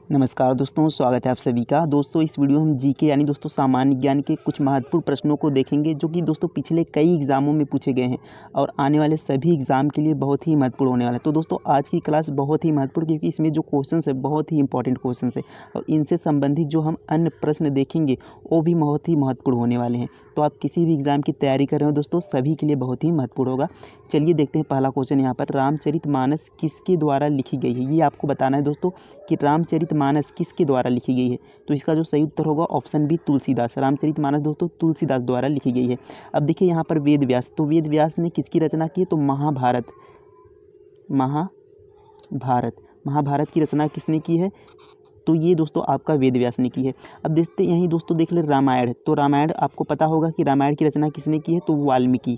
नमस्कार दोस्तों, स्वागत है आप सभी का। दोस्तों इस वीडियो में हम जीके यानी दोस्तों सामान्य ज्ञान के कुछ महत्वपूर्ण प्रश्नों को देखेंगे जो कि दोस्तों पिछले कई एग्ज़ामों में पूछे गए हैं और आने वाले सभी एग्ज़ाम के लिए बहुत ही महत्वपूर्ण होने वाला है। तो दोस्तों आज की क्लास बहुत ही महत्वपूर्ण, क्योंकि इसमें जो क्वेश्चंस है बहुत ही इंपॉर्टेंट क्वेश्चंस है और इनसे संबंधित जो हम अन्य प्रश्न देखेंगे वो भी बहुत ही महत्वपूर्ण होने वाले हैं। तो आप किसी भी एग्ज़ाम की तैयारी कर रहे हो दोस्तों, सभी के लिए बहुत ही महत्वपूर्ण होगा। चलिए देखते हैं पहला क्वेश्चन यहाँ पर, रामचरितमानस किसके द्वारा लिखी गई है। ये आपको बताना है दोस्तों कि रामचरितमानस किसके द्वारा लिखी गई है। तो इसका जो सही उत्तर होगा ऑप्शन बी, तुलसीदास। रामचरितमानस दोस्तों तुलसीदास द्वारा लिखी गई है। अब देखिए यहाँ पर वेद व्यास, तो वेद व्यास ने किसकी रचना की है, तो महाभारत की रचना किसने की है, तो ये दोस्तों आपका वेद व्यास ने की है। अब देखते यहीं दोस्तों देख ले रामायण, तो रामायण आपको पता होगा कि रामायण की रचना किसने की है, तो वाल्मीकि।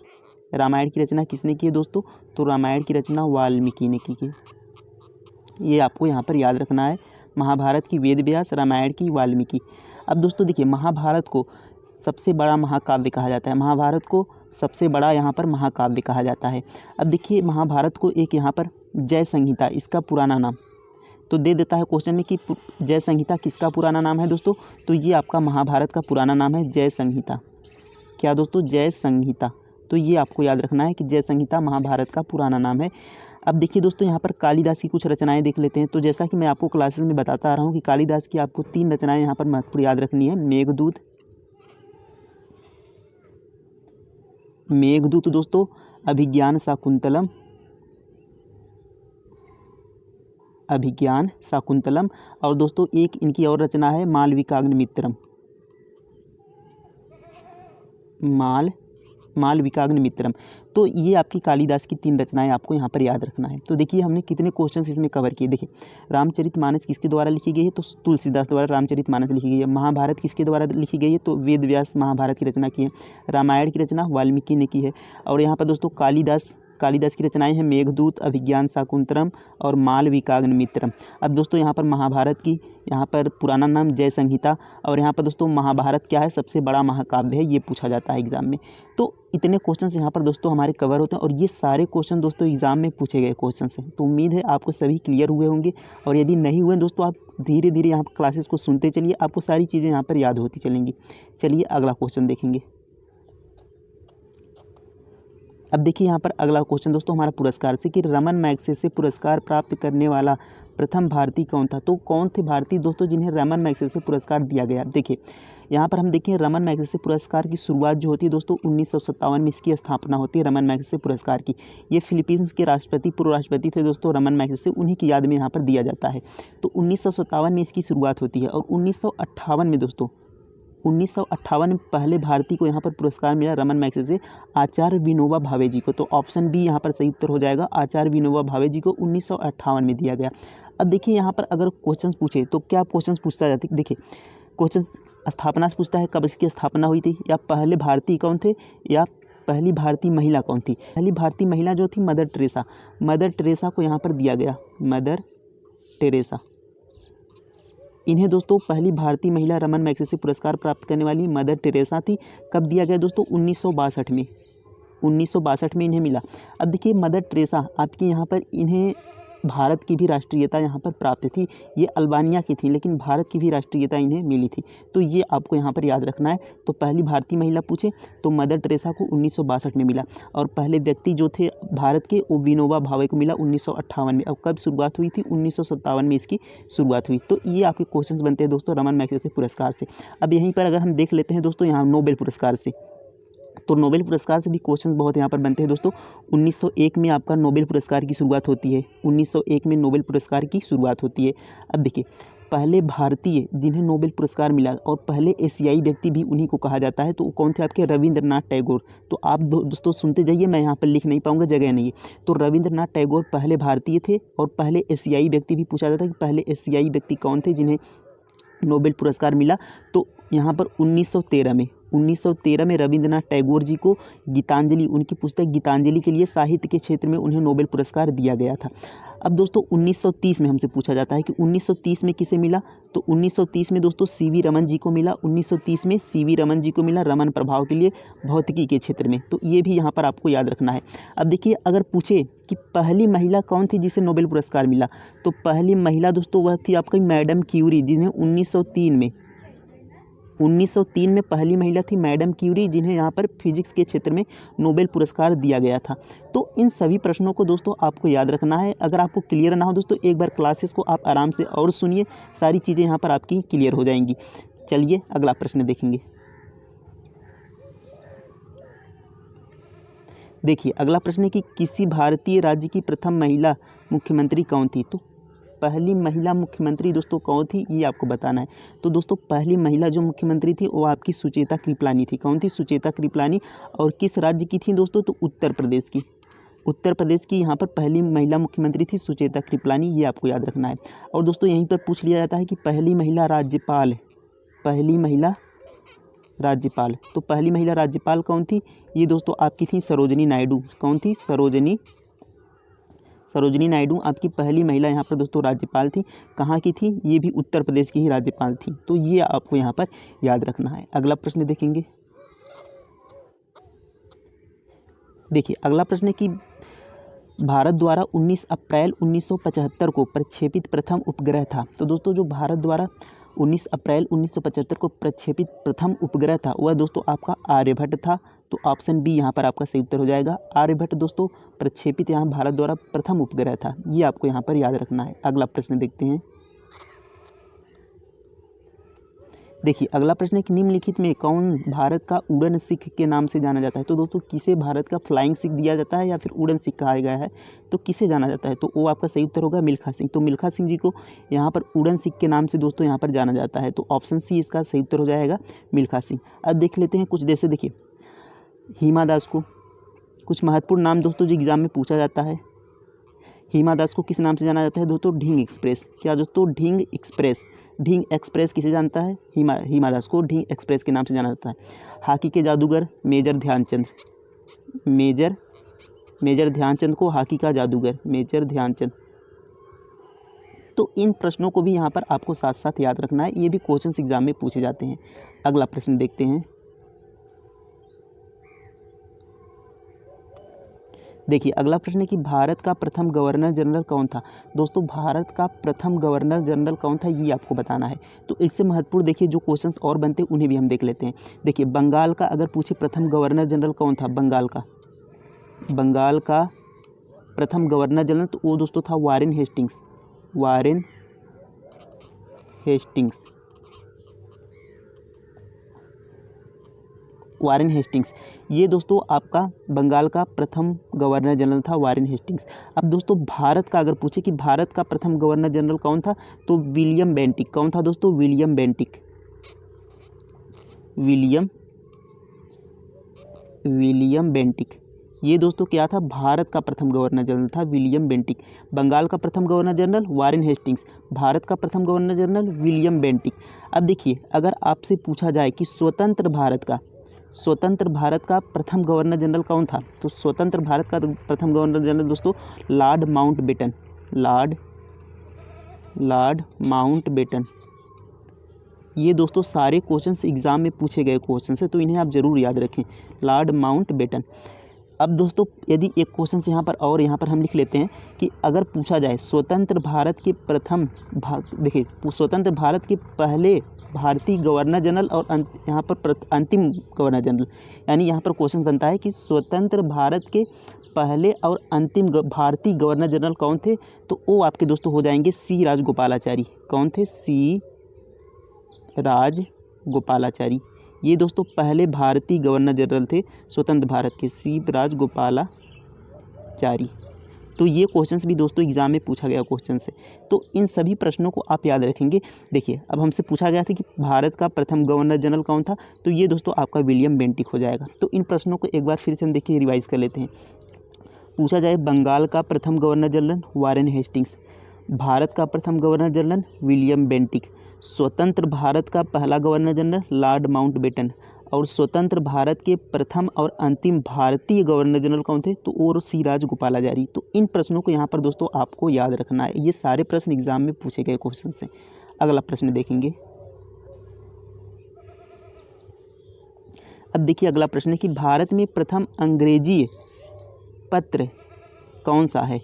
रामायण की रचना किसने की है दोस्तों, तो रामायण की रचना वाल्मीकि ने की है। ये आपको यहाँ पर याद रखना है। महाभारत की वेद व्यास, रामायण की वाल्मीकि। अब दोस्तों देखिए महाभारत को सबसे बड़ा महाकाव्य कहा जाता है। महाभारत को सबसे बड़ा यहाँ पर महाकाव्य कहा जाता है। अब देखिए महाभारत को एक यहाँ पर जय संहिता इसका पुराना नाम तो दे देता है क्वेश्चन में कि जय संहिता किसका पुराना नाम है दोस्तों, तो ये आपका महाभारत का पुराना नाम है जय संहिता। क्या दोस्तों, जय संहिता। तो ये आपको याद रखना है कि जय संहिता महाभारत का पुराना नाम है। अब देखिए दोस्तों यहाँ पर कालिदास की कुछ रचनाएं देख लेते हैं। तो जैसा कि मैं आपको क्लासेस में बताता आ रहा हूँ कि कालिदास की आपको 3 रचनाएं यहाँ पर महत्वपूर्ण याद रखनी है। मेघदूत दोस्तों, अभिज्ञान शाकुंतलम और दोस्तों एक इनकी और रचना है मालविकाग्निमित्रम। तो ये आपकी कालिदास की 3 रचनाएं आपको यहाँ पर याद रखना है। तो देखिए हमने कितने क्वेश्चंस इसमें कवर किए। देखिए रामचरितमानस किसके द्वारा लिखी गई है, तो तुलसीदास द्वारा रामचरितमानस लिखी गई है। महाभारत किसके द्वारा लिखी गई है, तो वेद व्यास महाभारत की रचना की है। रामायण की रचना वाल्मीकि ने की है। और यहाँ पर दोस्तों कालिदास की रचनाएं हैं मेघदूत, अभिज्ञान शाकुंतलम और मालविकाग्निमित्रम। अब दोस्तों यहाँ पर महाभारत की यहाँ पर पुराना नाम जय संहिता, और यहाँ पर दोस्तों महाभारत क्या है, सबसे बड़ा महाकाव्य है, ये पूछा जाता है एग्जाम में। तो इतने क्वेश्चंस यहाँ पर दोस्तों हमारे कवर होते हैं और ये सारे क्वेश्चन दोस्तों एग्जाम में पूछे गए क्वेश्चंस हैं। तो उम्मीद है आपको सभी क्लियर हुए होंगे, और यदि नहीं हुए दोस्तों आप धीरे धीरे यहाँ पर क्लासेस को सुनते चलिए, आपको सारी चीज़ें यहाँ पर याद होती चलेंगी। चलिए अगला क्वेश्चन देखेंगे। अब देखिए यहाँ पर अगला क्वेश्चन दोस्तों हमारा पुरस्कार से कि रमन मैग्सेसे पुरस्कार प्राप्त करने वाला प्रथम भारतीय कौन था। तो कौन थे भारतीय दोस्तों जिन्हें रमन मैग्सेसे पुरस्कार दिया गया। देखिए यहाँ पर हम देखें रमन मैग्सेसे पुरस्कार की शुरुआत जो होती है दोस्तों 1957 में इसकी स्थापना होती है रमन मैग्सेसे पुरस्कार की। ये फिलीपींस के पूर्व राष्ट्रपति थे दोस्तों रमन मैग्सेसे, उन्हीं की याद में यहाँ पर दिया जाता है। तो 1957 में इसकी शुरुआत होती है और 1958 में दोस्तों 1958 में पहले भारतीय को यहाँ पर पुरस्कार मिला रमन मैग्सेसे आचार्य विनोबा भावे जी को। तो ऑप्शन बी यहाँ पर सही उत्तर हो जाएगा, आचार्य विनोबा भावे जी को 1958 में दिया गया। अब देखिए यहाँ पर अगर क्वेश्चंस पूछे तो क्या क्वेश्चंस पूछता जाता है। देखिए क्वेश्चन स्थापना से पूछता है, कब इसकी स्थापना हुई थी, या पहले भारतीय कौन थे, या पहली भारतीय महिला कौन थी। पहली भारतीय महिला जो थी मदर टेरेसा को यहाँ पर दिया गया, मदर टेरेसा। इन्हें दोस्तों पहली भारतीय महिला रमन मैग्सेसे पुरस्कार प्राप्त करने वाली मदर टेरेसा थी। कब दिया गया दोस्तों, 1962 में इन्हें मिला। अब देखिए मदर टेरेसा आपकी यहाँ पर इन्हें भारत की भी राष्ट्रीयता यहाँ पर प्राप्त थी। ये अल्बानिया की थी लेकिन भारत की भी राष्ट्रीयता इन्हें मिली थी। तो ये आपको यहाँ पर याद रखना है। तो पहली भारतीय महिला पूछे तो मदर टेरेसा को 1962 में मिला, और पहले व्यक्ति जो थे भारत के वो विनोबा भावे को मिला 1958 में। अब कब शुरुआत हुई थी, 1957 में इसकी शुरुआत हुई। तो ये आपके क्वेश्चन बनते हैं दोस्तों रमन मैग्सेसे पुरस्कार से। अब यहीं पर अगर हम देख लेते हैं दोस्तों यहाँ नोबेल पुरस्कार से, तो नोबेल पुरस्कार से भी क्वेश्चन बहुत यहाँ पर बनते हैं दोस्तों। 1901 में आपका नोबेल पुरस्कार की शुरुआत होती है, 1901 में नोबेल पुरस्कार की शुरुआत होती है। अब देखिए पहले भारतीय जिन्हें नोबेल पुरस्कार मिला और पहले एशियाई व्यक्ति भी उन्हीं को कहा जाता है, तो कौन थे आपके, रविंद्रनाथ टैगोर। तो आप दोस्तों सुनते जाइए, मैं यहाँ पर लिख नहीं पाऊँगा, जगह नहीं है। तो रविंद्रनाथ टैगोर पहले भारतीय थे, और पहले एशियाई व्यक्ति भी पूछा जाता है कि पहले एशियाई व्यक्ति कौन थे जिन्हें नोबेल पुरस्कार मिला। तो यहाँ पर 1913 1913 में रविंद्रनाथ टैगोर जी को गीतांजलि, उनकी पुस्तक गीतांजलि के लिए साहित्य के क्षेत्र में उन्हें नोबेल पुरस्कार दिया गया था। अब दोस्तों 1930 में हमसे पूछा जाता है कि 1930 में किसे मिला, तो 1930 में दोस्तों सीवी रमन जी को मिला। 1930 में सीवी रमन जी को मिला रमन प्रभाव के लिए भौतिकी के क्षेत्र में। तो ये भी यहाँ पर आपको याद रखना है। अब देखिए, अगर पूछे कि पहली महिला कौन थी जिसे नोबेल पुरस्कार मिला, तो पहली महिला दोस्तों वह थी आपकी मैडम क्यूरी, जिन्हें 1903 में पहली महिला थी मैडम क्यूरी, जिन्हें यहाँ पर फिजिक्स के क्षेत्र में नोबेल पुरस्कार दिया गया था। तो इन सभी प्रश्नों को दोस्तों आपको याद रखना है। अगर आपको क्लियर ना हो दोस्तों, एक बार क्लासेस को आप आराम से और सुनिए, सारी चीज़ें यहाँ पर आपकी क्लियर हो जाएंगी। चलिए अगला प्रश्न देखेंगे। देखिए अगला प्रश्न है कि किसी भारतीय राज्य की प्रथम महिला मुख्यमंत्री कौन थी। तो पहली महिला मुख्यमंत्री दोस्तों कौन थी, ये आपको बताना है। तो दोस्तों पहली महिला जो मुख्यमंत्री थी वो आपकी सुचेता कृपलानी थी। कौन थी? सुचेता कृपलानी। और किस राज्य की थी दोस्तों? तो उत्तर प्रदेश की। उत्तर प्रदेश की यहाँ पर पहली महिला मुख्यमंत्री थी सुचेता कृपलानी, ये आपको याद रखना है। और दोस्तों यहीं पर पूछ लिया जाता है कि पहली महिला राज्यपाल, पहली महिला राज्यपाल, तो पहली महिला राज्यपाल कौन थी? ये दोस्तों आपकी थी सरोजनी नायडू। कौन थी? सरोजनी नायडू आपकी पहली महिला यहाँ पर दोस्तों राज्यपाल थी। कहाँ की थी? ये भी उत्तर प्रदेश की ही राज्यपाल थी। तो ये आपको यहाँ पर याद रखना है। अगला प्रश्न देखेंगे। देखिए अगला प्रश्न है कि भारत द्वारा 19 अप्रैल 1975 को प्रक्षेपित प्रथम उपग्रह था। तो दोस्तों जो भारत द्वारा 19 अप्रैल 1975 को प्रक्षेपित प्रथम उपग्रह था वह दोस्तों आपका आर्यभट्ट था। तो ऑप्शन बी यहाँ पर आपका सही उत्तर हो जाएगा। आर्यभट्ट दोस्तों प्रक्षेपित यहाँ भारत द्वारा प्रथम उपग्रह था। ये आपको यहाँ पर याद रखना है। अगला प्रश्न देखते हैं। देखिए अगला प्रश्न है कि निम्नलिखित में कौन भारत का उड़न सिख के नाम से जाना जाता है। तो दोस्तों किसे भारत का फ्लाइंग सिख दिया जाता है या फिर उड़न सिख कहा गया है, तो किसे जाना जाता है? तो वो आपका सही उत्तर होगा मिल्खा सिंह। तो मिल्खा सिंह जी को यहाँ पर उड़न सिख के नाम से दोस्तों यहाँ पर जाना जाता है। तो ऑप्शन सी इसका सही उत्तर हो जाएगा मिल्खा सिंह। अब देख लेते हैं कुछ, जैसे देखिए हिमा दास को, कुछ महत्वपूर्ण नाम दोस्तों जो एग्जाम में पूछा जाता है। हिमा दास को किस नाम से जाना जाता है दोस्तों? ढींग एक्सप्रेस। क्या दोस्तों? ढींग एक्सप्रेस। ढींग एक्सप्रेस किसे जानता है? हिमा दास को ढींग एक्सप्रेस के नाम से जाना जाता है। हॉकी के जादूगर मेजर ध्यानचंद, मेजर ध्यानचंद को हॉकी का जादूगर मेजर ध्यानचंद। तो इन प्रश्नों को भी यहाँ पर आपको साथ साथ याद रखना है, ये भी क्वेश्चन एग्जाम में पूछे जाते हैं। अगला प्रश्न देखते हैं। देखिए अगला प्रश्न है कि भारत का प्रथम गवर्नर जनरल कौन था। दोस्तों भारत का प्रथम गवर्नर जनरल कौन था, ये आपको बताना है। तो इससे महत्वपूर्ण देखिए जो क्वेश्चंस और बनते हैं उन्हें भी हम देख लेते हैं। देखिए बंगाल का अगर पूछे प्रथम गवर्नर जनरल कौन था, बंगाल का प्रथम गवर्नर जनरल, तो वो दोस्तों था वारेन हेस्टिंग्स। वारेन हेस्टिंग्स, ये दोस्तों आपका बंगाल का प्रथम गवर्नर जनरल था वारेन हेस्टिंग्स। अब दोस्तों भारत का अगर पूछे कि भारत का प्रथम गवर्नर जनरल कौन था, तो विलियम बेंटिक। कौन था दोस्तों? William Bentinck. ये दोस्तों क्या था? भारत का प्रथम गवर्नर जनरल था विलियम बेंटिक। बंगाल का प्रथम governor general Warren Hastings, Bharat का प्रथम गवर्नर जनरल विलियम बेंटिक। अब देखिए अगर आपसे पूछा जाए कि स्वतंत्र भारत का प्रथम गवर्नर जनरल कौन था, तो स्वतंत्र भारत का प्रथम गवर्नर जनरल दोस्तों लॉर्ड माउंटबेटन। ये दोस्तों सारे क्वेश्चंस एग्जाम में पूछे गए क्वेश्चंस हैं, तो इन्हें आप जरूर याद रखें, लॉर्ड माउंटबेटन। अब दोस्तों यदि एक क्वेश्चन यहाँ पर हम लिख लेते हैं कि अगर पूछा जाए स्वतंत्र भारत के देखिए स्वतंत्र भारत के पहले भारतीय गवर्नर जनरल और यहाँ पर अंतिम गवर्नर जनरल, यानी यहाँ पर क्वेश्चन बनता है कि स्वतंत्र भारत के पहले और अंतिम भारतीय गवर्नर जनरल कौन थे, तो वो आपके दोस्तों हो जाएंगे सी राजगोपालाचारी। कौन थे? सी राजगोपालाचारी। ये दोस्तों पहले भारतीय गवर्नर जनरल थे स्वतंत्र भारत के, सी राजगोपालाचारी। तो ये क्वेश्चंस भी दोस्तों एग्जाम में पूछा गया क्वेश्चन है, तो इन सभी प्रश्नों को आप याद रखेंगे। देखिए अब हमसे पूछा गया था कि भारत का प्रथम गवर्नर जनरल कौन था, तो ये दोस्तों आपका विलियम बेंटिक हो जाएगा। तो इन प्रश्नों को एक बार फिर से हम देखिए रिवाइज कर लेते हैं। पूछा जाए बंगाल का प्रथम governor general Warren Hastings, Bharat का प्रथम गवर्नर जनरल विलियम बेंटिक, स्वतंत्र भारत का पहला गवर्नर जनरल लॉर्ड माउंटबेटन, और स्वतंत्र भारत के प्रथम और अंतिम भारतीय गवर्नर जनरल कौन थे? तो और सी राजगोपालाचारी। तो इन प्रश्नों को यहाँ पर दोस्तों आपको याद रखना है, ये सारे प्रश्न एग्जाम में पूछे गए क्वेश्चन हैं। अगला प्रश्न देखेंगे। अब देखिए अगला प्रश्न है कि भारत में प्रथम अंग्रेजी पत्र कौन सा है?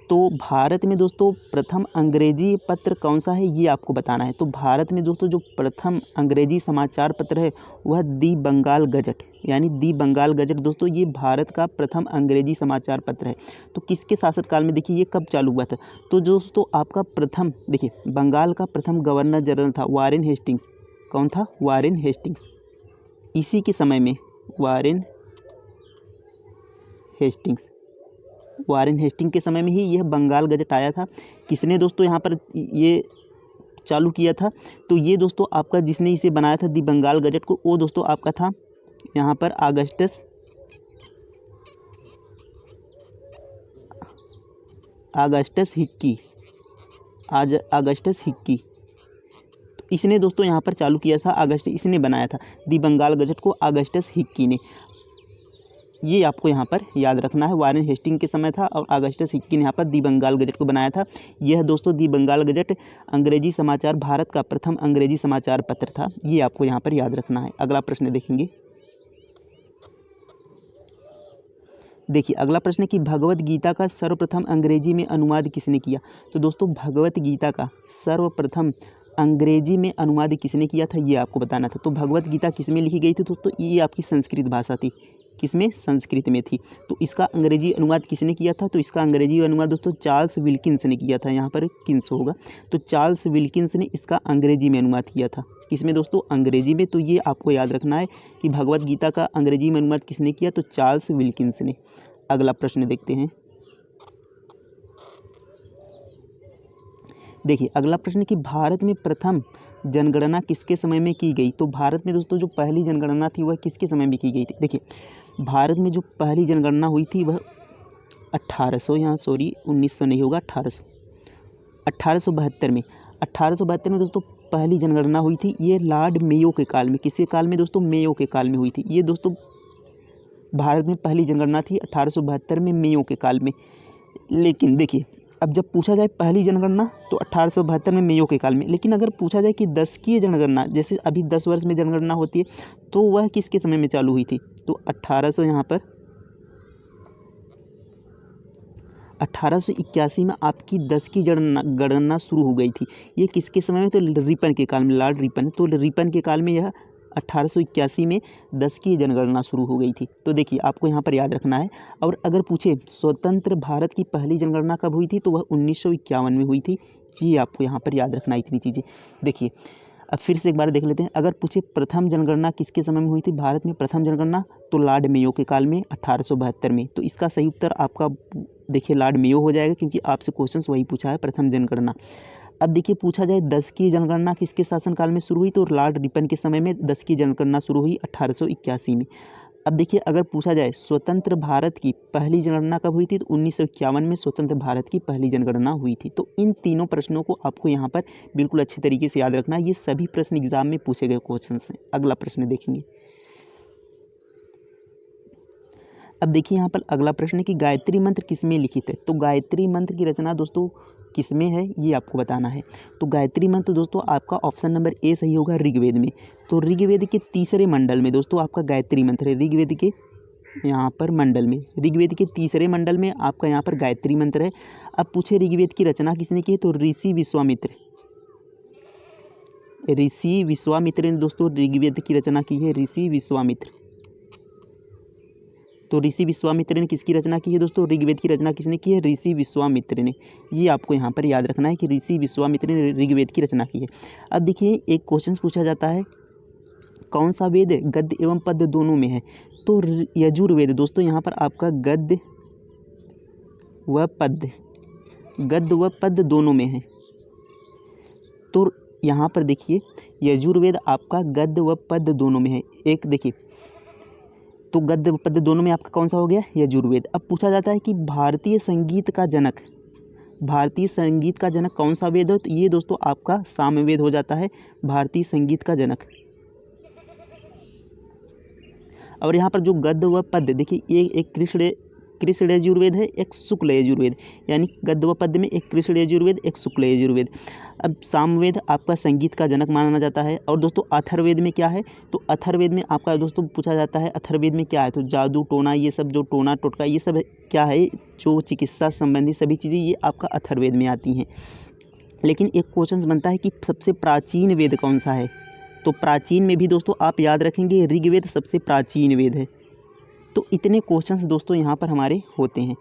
तो भारत में दोस्तों प्रथम अंग्रेजी पत्र कौन सा है, ये आपको बताना है। तो भारत में दोस्तों जो प्रथम अंग्रेजी समाचार पत्र है वह दी बंगाल गजट, यानी दी बंगाल गजट दोस्तों ये भारत का प्रथम अंग्रेजी समाचार पत्र है। तो किसके शासनकाल में, देखिए ये कब चालू हुआ था? तो दोस्तों आपका प्रथम, देखिए बंगाल का प्रथम गवर्नर जनरल था वारेन हेस्टिंग्स। कौन था? Warren Hastings. इसी के समय में वारेन हेस्टिंग के समय में ही यह बंगाल गजट आया था। किसने दोस्तों यहाँ पर ये चालू किया था? तो ये दोस्तों आपका जिसने इसे बनाया था दी बंगाल गजट को, वो दोस्तों आपका था यहाँ पर ऑगस्टस हिक्की। तो इसने दोस्तों यहाँ पर चालू किया था, इसने बनाया था दी बंगाल गजट को ऑगस्टस हिक्की ने। ये आपको यहाँ पर याद रखना है, वारेन हेस्टिंग के समय था और ऑगस्टस हिक्की ने यहाँ पर दी बंगाल गजट को बनाया था। यह दोस्तों दी बंगाल गजट अंग्रेजी समाचार, भारत का प्रथम अंग्रेजी समाचार पत्र था। ये आपको यहाँ पर याद रखना है। अगला प्रश्न देखेंगे। देखिए अगला प्रश्न है कि भगवत गीता का सर्वप्रथम अंग्रेजी में अनुवाद किसने किया? तो दोस्तों भगवत गीता का सर्वप्रथम अंग्रेजी में अनुवाद किसने किया था, ये आपको बताना था। तो भगवत गीता किस में लिखी गई थी दोस्तों? ये आपकी संस्कृत भाषा थी। किसमें? संस्कृत में थी। तो इसका अंग्रेजी अनुवाद किसने किया था? तो इसका अंग्रेजी अनुवाद दोस्तों चार्ल्स विल्किंस ने किया था। यहाँ पर किन्स होगा, तो चार्ल्स विल्किंस ने इसका अंग्रेजी में अनुवाद किया था। किसमें दोस्तों? अंग्रेजी में। तो ये आपको याद रखना है कि भगवत गीता का अंग्रेजी में अनुवाद किसने किया? तो चार्ल्स विल्किंस ने। अगला प्रश्न देखते हैं। देखिए अगला प्रश्न कि भारत में प्रथम जनगणना किसके समय में की गई? तो भारत में दोस्तों जो पहली जनगणना थी वह किसके समय में की गई थी? देखिए भारत में जो पहली जनगणना हुई थी वह 1900 नहीं होगा, 1872 में। 1872 में दोस्तों पहली जनगणना हुई थी। ये लॉर्ड मेयो के काल में। किसके काल में दोस्तों? मेयो के काल में हुई थी। ये दोस्तों भारत में पहली जनगणना थी 1872 में मेयो के काल में। लेकिन देखिए अब जब पूछा जाए पहली जनगणना तो 1872 में मेयो के काल में, लेकिन अगर पूछा जाए कि 10वीं जनगणना, जैसे अभी 10 वर्ष में जनगणना होती है, तो वह किसके समय में चालू हुई थी? तो 1881 में आपकी 10वीं गणना शुरू हो गई थी। ये किसके समय में? तो रिपन के काल में, लॉर्ड रिपन। तो रिपन के काल में यह 1881 में 10वीं जनगणना शुरू हो गई थी। तो देखिए आपको यहाँ पर याद रखना है। और अगर पूछे स्वतंत्र भारत की पहली जनगणना कब हुई थी, तो वह 1951 में हुई थी। ये आपको यहाँ पर याद रखना, इतनी चीज़ें। देखिए अब फिर से एक बार देख लेते हैं। अगर पूछे प्रथम जनगणना किसके समय में हुई थी भारत में प्रथम जनगणना, तो लॉर्ड मेयो के काल में 1872 में। तो इसका सही उत्तर आपका देखिए लॉर्ड मेयो हो जाएगा, क्योंकि आपसे क्वेश्चन वही पूछा है, प्रथम जनगणना। अब देखिए पूछा जाए 10वीं जनगणना किसके शासनकाल में शुरू हुई, तो लॉर्ड रिपन के समय में 10वीं जनगणना शुरू हुई 1881 में। अब देखिए अगर पूछा जाए स्वतंत्र भारत की पहली जनगणना कब हुई थी, तो 1951 में स्वतंत्र भारत की पहली जनगणना हुई थी। तो इन तीनों प्रश्नों को आपको यहाँ पर बिल्कुल अच्छे तरीके से याद रखना है। ये सभी प्रश्न एग्जाम में पूछे गए क्वेश्चन हैं। अगला प्रश्न देखेंगे। अब देखिए यहाँ पर अगला प्रश्न है कि गायत्री मंत्र किसमें लिखित है? तो गायत्री मंत्र की रचना दोस्तों किसमें है, ये आपको बताना है। तो गायत्री मंत्र दोस्तों आपका ऑप्शन नंबर ए सही होगा, ऋग्वेद में। तो ऋग्वेद के तीसरे मंडल में दोस्तों आपका गायत्री मंत्र है। ऋग्वेद के यहाँ पर मंडल में, ऋग्वेद के तीसरे मंडल में आपका यहाँ पर गायत्री मंत्र है। अब पूछे ऋग्वेद की रचना किसने की है, तो ऋषि विश्वामित्र ने दोस्तों ऋग्वेद की रचना की है। ऋषि विश्वामित्र। तो ऋषि विश्वामित्र ने किसकी रचना की है दोस्तों? ऋग्वेद की रचना किसने की है? ऋषि विश्वामित्र ने। ये आपको यहाँ पर याद रखना है कि ऋषि विश्वामित्र ने ऋग्वेद की रचना की है। अब देखिए एक क्वेश्चन पूछा जाता है, कौन सा वेद गद्य एवं पद्य दोनों में है? तो यजुर्वेद दोस्तों यहाँ पर आपका गद्य व पद्य दोनों में है। तो यहाँ पर देखिए यजुर्वेद आपका गद्य व पद्य दोनों में है। एक देखिए तो गद्य व पद्य दोनों में आपका कौन सा हो गया? यजुर्वेद। अब पूछा जाता है कि भारतीय संगीत का जनक कौन सा वेद है? तो ये दोस्तों आपका सामवेद हो जाता है, भारतीय संगीत का जनक। और यहाँ पर जो गद्य व पद्य देखिए, एक कृष्ण यजुर्वेद है, एक शुक्ल यजुर्वेद, यानी गद्य व पद्य में एक कृष्ण यजुर्वेद, एक शुक्ल यजुर्वेद। अब सामवेद आपका संगीत का जनक माना जाता है। और दोस्तों अथर्ववेद में क्या है, तो अथर्ववेद में आपका दोस्तों पूछा जाता है अथर्ववेद में क्या है, तो जादू टोना ये सब, जो टोना टोटका ये सब क्या है, जो चिकित्सा संबंधी सभी चीज़ें ये आपका अथर्ववेद में आती हैं। लेकिन एक क्वेश्चन बनता है कि सबसे प्राचीन वेद कौन सा है, तो प्राचीन में भी दोस्तों आप याद रखेंगे ऋग्वेद सबसे प्राचीन वेद है। तो इतने क्वेश्चंस दोस्तों यहाँ पर हमारे होते हैं,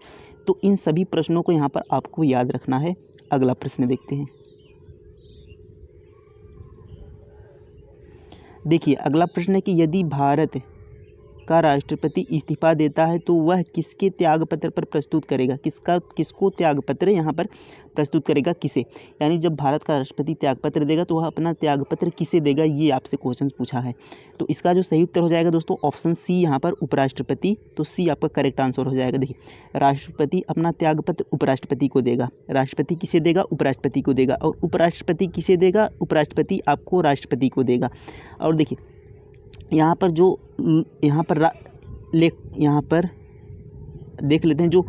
तो इन सभी प्रश्नों को यहाँ पर आपको याद रखना है। अगला प्रश्न देखते हैं। देखिए अगला प्रश्न है कि यदि भारत का राष्ट्रपति इस्तीफा देता है तो वह किसके त्यागपत्र पर प्रस्तुत करेगा, किसको त्यागपत्र यहाँ पर प्रस्तुत करेगा, किसे, यानी जब भारत का राष्ट्रपति त्यागपत्र देगा तो वह अपना त्यागपत्र किसे देगा, ये आपसे क्वेश्चन पूछा है। तो इसका जो सही उत्तर हो जाएगा दोस्तों ऑप्शन सी यहाँ पर उपराष्ट्रपति, तो सी आपका करेक्ट आंसर हो जाएगा। देखिए राष्ट्रपति अपना त्यागपत्र उपराष्ट्रपति को देगा, राष्ट्रपति किसे देगा, उपराष्ट्रपति को देगा, और उपराष्ट्रपति किसे देगा, उपराष्ट्रपति आपको राष्ट्रपति को देगा। और देखिए यहाँ पर जो यहाँ पर देख लेते हैं जो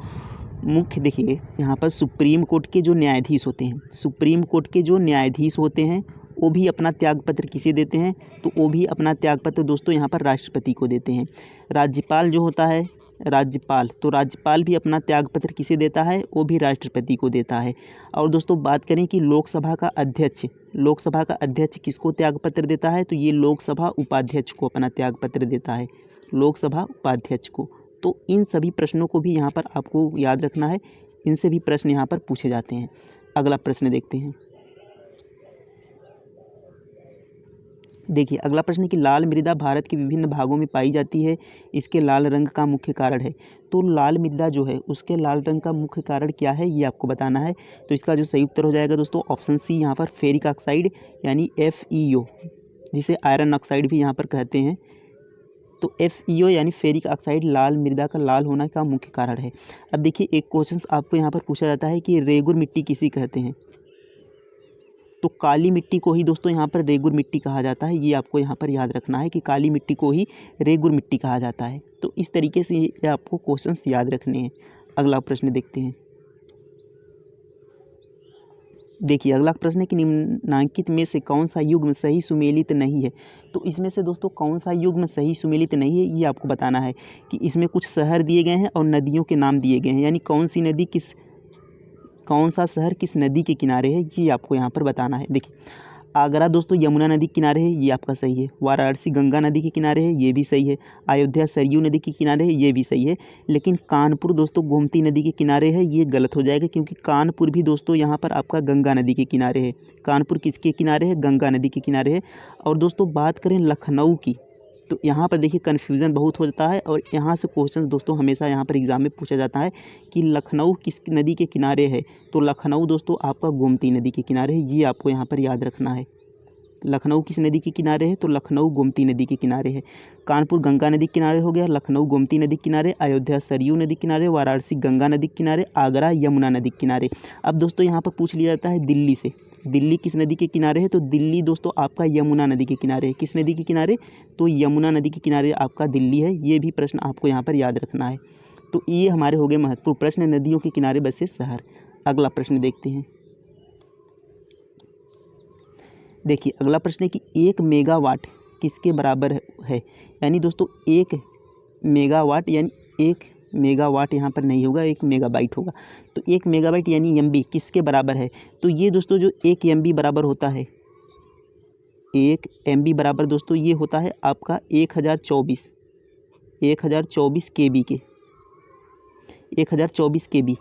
मुख्य, देखिए यहाँ पर सुप्रीम कोर्ट के जो न्यायाधीश होते हैं, सुप्रीम कोर्ट के जो न्यायाधीश होते हैं वो भी अपना त्यागपत्र किसे देते हैं, तो वो भी अपना त्यागपत्र दोस्तों यहाँ पर राष्ट्रपति को देते हैं। राज्यपाल जो होता है राज्यपाल, तो राज्यपाल भी अपना त्यागपत्र किसे देता है, वो भी राष्ट्रपति को देता है। और दोस्तों बात करें कि लोकसभा का अध्यक्ष किसको त्यागपत्र देता है, तो ये लोकसभा उपाध्यक्ष को अपना त्यागपत्र देता है, लोकसभा उपाध्यक्ष को। तो इन सभी प्रश्नों को भी यहाँ पर आपको याद रखना है, इनसे भी प्रश्न यहाँ पर पूछे जाते हैं। अगला प्रश्न देखते हैं। देखिए अगला प्रश्न है कि लाल मृदा भारत के विभिन्न भागों में पाई जाती है, इसके लाल रंग का मुख्य कारण है। तो लाल मृदा जो है उसके लाल रंग का मुख्य कारण क्या है, ये आपको बताना है। तो इसका जो सही उत्तर हो जाएगा दोस्तों ऑप्शन सी यहाँ पर फेरिक ऑक्साइड यानी FeO, जिसे आयरन ऑक्साइड भी यहाँ पर कहते हैं। तो FeO यानी फेरिक ऑक्साइड लाल मृदा का लाल होने का मुख्य कारण है। अब देखिए एक क्वेश्चन आपको यहाँ पर पूछा जाता है कि रेगुर मिट्टी किसे कहते हैं, तो काली मिट्टी को ही दोस्तों यहाँ पर रेगुर मिट्टी कहा जाता है। ये आपको यहाँ पर याद रखना है कि काली मिट्टी को ही रेगुर मिट्टी कहा जाता है। तो इस तरीके से ये आपको क्वेश्चंस याद रखने हैं। अगला प्रश्न देखते हैं। देखिए अगला प्रश्न है कि निम्नांकित में से कौन सा युग्म सही सुमेलित नहीं है। तो इसमें से दोस्तों कौन सा युग्म सही सुमेलित नहीं है, ये आपको बताना है कि इसमें कुछ शहर दिए गए हैं और नदियों के नाम दिए गए हैं, यानी कौन सा शहर किस नदी के किनारे है, ये आपको यहाँ पर बताना है। देखिए आगरा दोस्तों यमुना नदी के किनारे है, ये आपका सही है। वाराणसी गंगा नदी के किनारे है, ये भी सही है। अयोध्या सरयू नदी के किनारे है, ये भी सही है। लेकिन कानपुर दोस्तों गोमती नदी के किनारे है, ये गलत हो जाएगा, क्योंकि कानपुर भी दोस्तों यहाँ पर आपका गंगा नदी के किनारे है। कानपुर किसके किनारे है, गंगा नदी के किनारे है। और दोस्तों बात करें लखनऊ की, तो यहाँ पर देखिए कन्फ्यूज़न बहुत हो जाता है, और यहाँ से क्वेश्चन दोस्तों हमेशा यहाँ पर एग्ज़ाम में पूछा जाता है कि लखनऊ किस नदी के किनारे है। तो लखनऊ दोस्तों आपका गोमती नदी के किनारे है, ये आपको यहाँ पर याद रखना है। लखनऊ किस नदी के किनारे है, तो लखनऊ गोमती नदी के किनारे है। कानपुर गंगा नदी के किनारे हो गया, लखनऊ गोमती नदी के किनारे, अयोध्या सरयू नदी के किनारे, वाराणसी गंगा नदी के किनारे, आगरा यमुना नदी के किनारे। अब दोस्तों यहाँ पर पूछ लिया जाता है दिल्ली से, दिल्ली किस नदी के किनारे है, तो दिल्ली दोस्तों आपका यमुना नदी के किनारे है। किस नदी के किनारे, तो यमुना नदी के किनारे आपका दिल्ली है। ये भी प्रश्न आपको यहाँ पर याद रखना है। तो ये हमारे हो गए महत्वपूर्ण प्रश्न, नदियों के किनारे बसे शहर। अगला प्रश्न देखते हैं। देखिए अगला प्रश्न है कि 1 मेगावाट किसके बराबर है, यानी दोस्तों 1 मेगावाट यानी 1 मेगावाट यहाँ पर नहीं होगा, 1 मेगाबाइट होगा। तो 1 मेगाबाइट यानी MB किसके बराबर है, तो ये दोस्तों जो 1 MB बराबर होता है, 1 MB बराबर दोस्तों ये होता है आपका 1024 KB के, 1024 KB।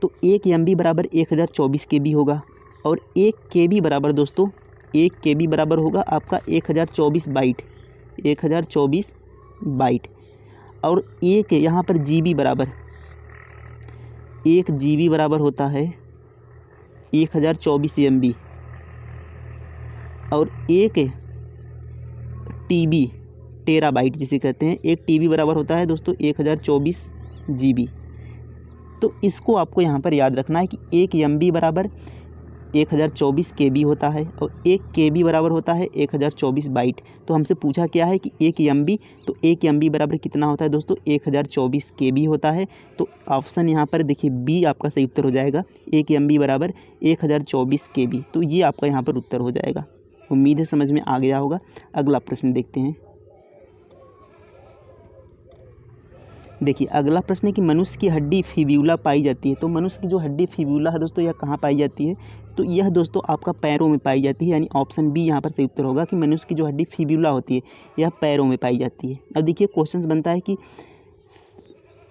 तो 1 MB बराबर 1024 KB होगा, और 1 KB बराबर दोस्तों 1 KB बराबर होगा आपका 1024 बाइट, 1024 बाइट। और एक यहाँ पर GB बराबर 1 GB बराबर होता है 1024 MB, और 1 TB टेराबाइट जिसे कहते हैं, 1 TB बराबर होता है दोस्तों 1024 GB। तो इसको आपको यहाँ पर याद रखना है कि 1 MB बराबर 1024 KB होता है और 1 KB बराबर होता है 1024 बाइट। तो हमसे पूछा क्या है कि 1 MB, तो 1 MB बराबर कितना होता है दोस्तों 1024 KB होता है। तो ऑप्शन यहाँ पर देखिए बी आपका सही उत्तर हो जाएगा, 1 MB बराबर 1024 KB। तो ये आपका यहाँ पर उत्तर हो जाएगा। उम्मीद है समझ में आ गया होगा। अगला प्रश्न देखते हैं। देखिए अगला प्रश्न है कि मनुष्य की हड्डी फिब्यूला पाई जाती है। तो मनुष्य की जो हड्डी फिब्यूला है दोस्तों यह कहाँ पाई जाती है, तो यह दोस्तों आपका पैरों में पाई जाती है, यानी ऑप्शन बी यहाँ पर सही उत्तर होगा कि मनुष्य की जो हड्डी फिब्यूला होती है यह पैरों में पाई जाती है। अब देखिए क्वेश्चन बनता है कि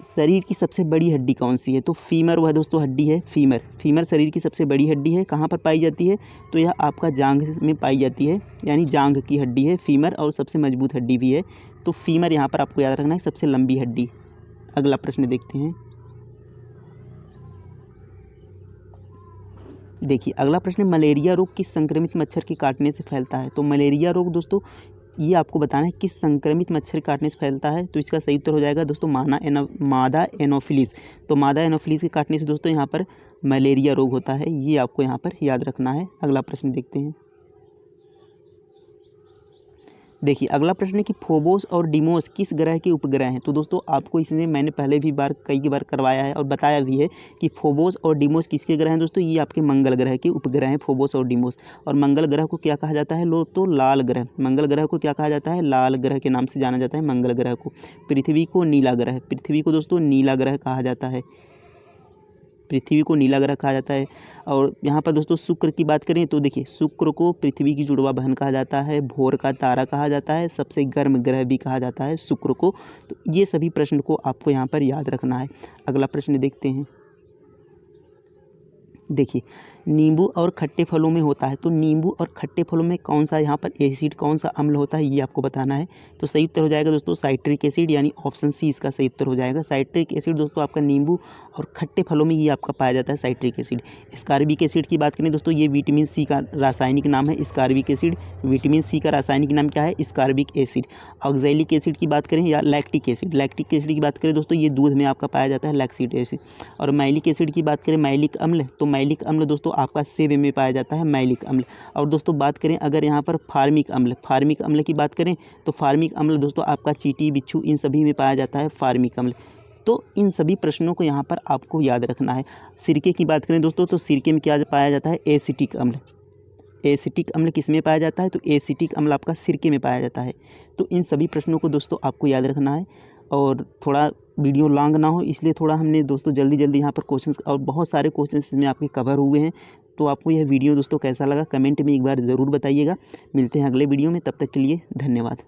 शरीर की सबसे बड़ी हड्डी कौन सी है, तो फीमर वह दोस्तों हड्डी है, फीमर शरीर की सबसे बड़ी हड्डी है। कहाँ पर पाई जाती है, तो यह आपका जांघ में पाई जाती है, यानी जांघ की हड्डी है फीमर, और सबसे मजबूत हड्डी भी है। तो फीमर यहाँ पर आपको याद रखना है सबसे लंबी हड्डी। अगला प्रश्न देखते हैं। देखिए अगला प्रश्न, मलेरिया रोग किस संक्रमित मच्छर के काटने से फैलता है। तो मलेरिया रोग दोस्तों ये आपको बताना है किस संक्रमित मच्छर के काटने से फैलता है। तो इसका सही उत्तर हो जाएगा दोस्तों मादा एनोफिलीज। तो मादा एनोफिलीज के काटने से दोस्तों यहाँ पर मलेरिया रोग होता है, ये आपको यहाँ पर याद रखना है। अगला प्रश्न देखते हैं। देखिए अगला प्रश्न है कि फोबोस और डिमोस किस ग्रह के उपग्रह हैं। तो दोस्तों आपको इसमें मैंने पहले भी कई बार करवाया है और बताया भी है कि फोबोस और डिमोस किसके ग्रह हैं दोस्तों, ये आपके मंगल ग्रह के उपग्रह हैं फोबोस और डिमोस। और मंगल ग्रह को क्या कहा जाता है तो लाल ग्रह। मंगल ग्रह को क्या कहा जाता है, लाल ग्रह के नाम से जाना जाता है मंगल ग्रह को। पृथ्वी को नीला ग्रह, पृथ्वी को दोस्तों नीला ग्रह कहा जाता है, पृथ्वी को नीला ग्रह कहा जाता है। और यहाँ पर दोस्तों शुक्र की बात करें तो देखिए शुक्र को पृथ्वी की जुड़वा बहन कहा जाता है, भोर का तारा कहा जाता है, सबसे गर्म ग्रह भी कहा जाता है शुक्र को। तो ये सभी प्रश्न को आपको यहाँ पर याद रखना है। अगला प्रश्न देखते हैं। देखिए नींबू और खट्टे फलों में होता है, तो नींबू और खट्टे फलों में कौन सा यहाँ पर एसिड, कौन सा अम्ल होता है, ये आपको बताना है। तो सही उत्तर हो जाएगा दोस्तों साइट्रिक एसिड, यानी ऑप्शन सी इसका सही उत्तर हो जाएगा। साइट्रिक एसिड दोस्तों आपका नींबू और खट्टे फलों में ये आपका पाया जाता है साइट्रिक एसिड। स्कारबिक एसिड की बात करें दोस्तों, ये विटामिन सी का रासायनिक नाम है स्कारबिक एसिड। विटामिन सी का रासायनिक नाम क्या है, स्कारबिक एसिड। ऑक्जेलिक एसिड की बात करें या लैक्टिक एसिड, लैक्टिक एसिड की बात करें दोस्तों, ये दूध में आपका पाया जाता है लैक्टिक एसिड। और मैलिक एसिड की बात करें, मैलिक अम्ल, तो मैलिक अम्ल दोस्तों आपका सेब में पाया जाता है मैलिक अम्ल। और दोस्तों बात करें अगर यहाँ पर फार्मिक अम्ल की बात करें तो फार्मिक अम्ल दोस्तों आपका चींटी, बिच्छू, इन सभी में पाया जाता है फार्मिक अम्ल। तो इन सभी प्रश्नों को यहाँ पर आपको याद रखना है। सिरके की बात करें दोस्तों तो सिरके में क्या पाया जाता है, एसिटिक अम्ल। एसिटिक अम्ल किस में पाया जाता है, तो एसिटिक अम्ल आपका सिरके में पाया जाता है। तो इन सभी प्रश्नों को दोस्तों आपको याद रखना है। और थोड़ा वीडियो लॉन्ग ना हो इसलिए थोड़ा हमने दोस्तों जल्दी यहाँ पर क्वेश्चंस और बहुत सारे क्वेश्चंस इसमें आपके कवर हुए हैं। तो आपको यह वीडियो दोस्तों कैसा लगा कमेंट में एक बार ज़रूर बताइएगा। मिलते हैं अगले वीडियो में, तब तक के लिए धन्यवाद।